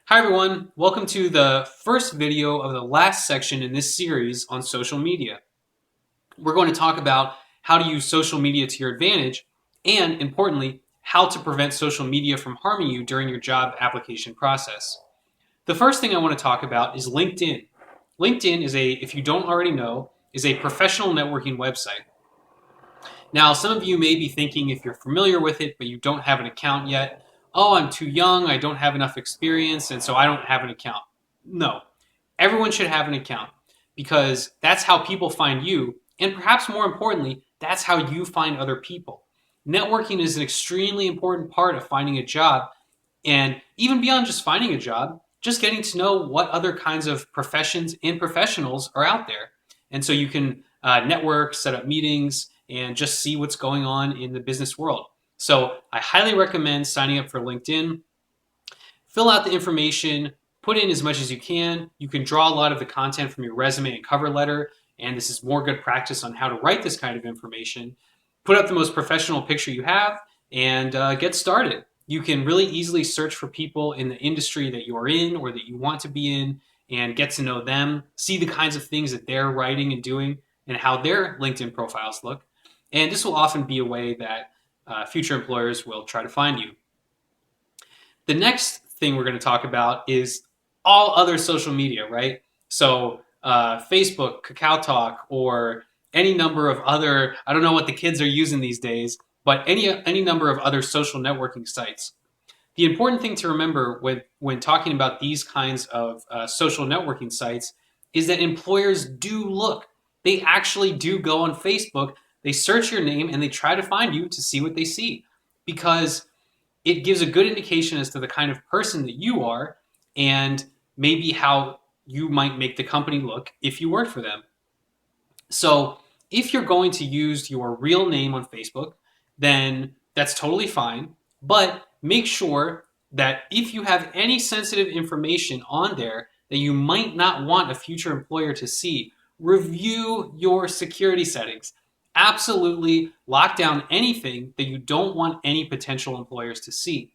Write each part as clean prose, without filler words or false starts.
Hi everyone, welcome to the first video of the last section in this series on social media. We're going to talk about how to use social media to your advantage and, importantly, how to prevent social media from harming you during your job application process. The first thing I want to talk about is LinkedIn. LinkedIn is if you don't already know, is a professional networking website. Now, some of you may be thinking, if you're familiar with it but you don't have an account yet, oh, I'm too young, I don't have enough experience, and so I don't have an account. No, everyone should have an account because that's how people find you, and perhaps more importantly, that's how you find other people. Networking is an extremely important part of finding a job, and even beyond just finding a job, just getting to know what other kinds of professions and professionals are out there. And so you can network, set up meetings, and just see what's going on in the business world. So I highly recommend signing up for LinkedIn. Fill out the information, put in as much as you can. You can draw a lot of the content from your resume and cover letter, and this is more good practice on how to write this kind of information. Put up the most professional picture you have and get started. You can really easily search for people in the industry that you're in or that you want to be in and get to know them, see the kinds of things that they're writing and doing and how their LinkedIn profiles look. And this will often be a way that future employers will try to find you. The next thing we're going to talk about is all other social media, right? So Facebook, Kakao Talk, or any number of other, I don't know what the kids are using these days, but any number of other social networking sites. The important thing to remember when talking about these kinds of social networking sites is that employers do look. They actually do go on Facebook, they search your name, and they try to find you to see what they see. Because it gives a good indication as to the kind of person that you are and maybe how you might make the company look if you work for them. So if you're going to use your real name on Facebook, then that's totally fine. But make sure that if you have any sensitive information on there that you might not want a future employer to see, review your security settings. Absolutely lock down anything that you don't want any potential employers to see.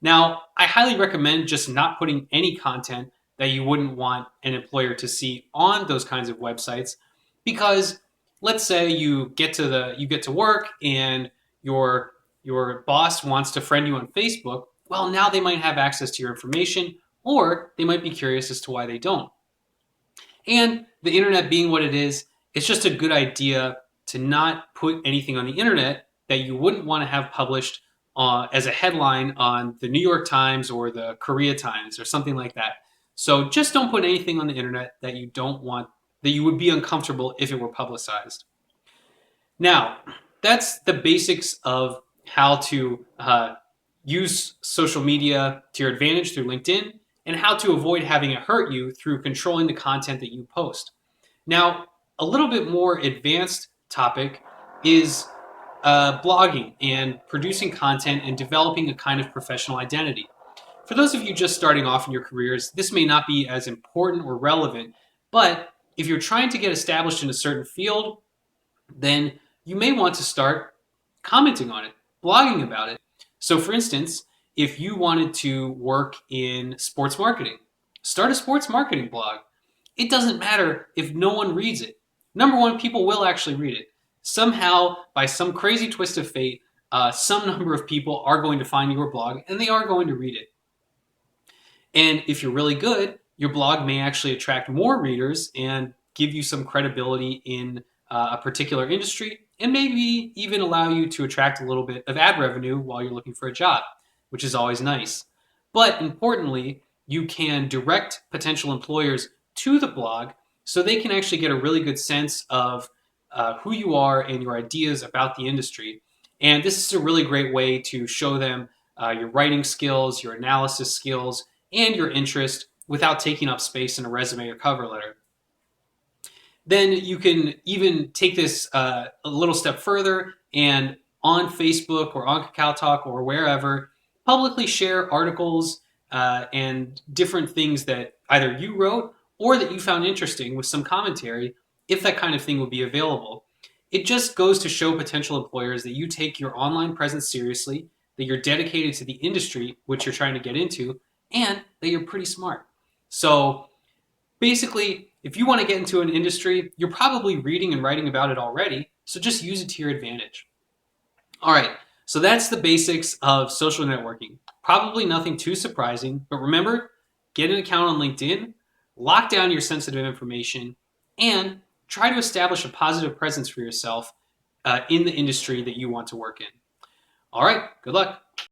Now, I highly recommend just not putting any content that you wouldn't want an employer to see on those kinds of websites because let's say you get to work and your boss wants to friend you on Facebook. Well, now they might have access to your information or they might be curious as to why they don't. And the internet being what it is, it's just a good idea to not put anything on the internet that you wouldn't want to have published as a headline on the New York Times or the Korea Times or something like that. So just don't put anything on the internet that you don't want, that you would be uncomfortable if it were publicized. Now, that's the basics of how to use social media to your advantage through LinkedIn and how to avoid having it hurt you through controlling the content that you post. Now, a little bit more advanced topic is blogging and producing content and developing a kind of professional identity. For those of you just starting off in your careers, this may not be as important or relevant, but if you're trying to get established in a certain field, then you may want to start commenting on it, blogging about it. So, for instance, if you wanted to work in sports marketing, start a sports marketing blog. It doesn't matter if no one reads it. Number one, people will actually read it. Somehow, by some crazy twist of fate, some number of people are going to find your blog and they are going to read it. And if you're really good, your blog may actually attract more readers and give you some credibility in a particular industry and maybe even allow you to attract a little bit of ad revenue while you're looking for a job, which is always nice. But importantly, you can direct potential employers to the blog so they can actually get a really good sense of who you are and your ideas about the industry. And this is a really great way to show them your writing skills, your analysis skills, and your interest without taking up space in a resume or cover letter. Then you can even take this a little step further and on Facebook or on Kakao Talk or wherever, publicly share articles and different things that either you wrote or that you found interesting with some commentary, if that kind of thing would be available. It just goes to show potential employers that you take your online presence seriously, that you're dedicated to the industry which you're trying to get into, and that you're pretty smart. So basically, if you want to get into an industry, you're probably reading and writing about it already, so just use it to your advantage. All right, so that's the basics of social networking. Probably nothing too surprising, but remember, get an account on LinkedIn, lock down your sensitive information, and try to establish a positive presence for yourself in the industry that you want to work in. All right, good luck.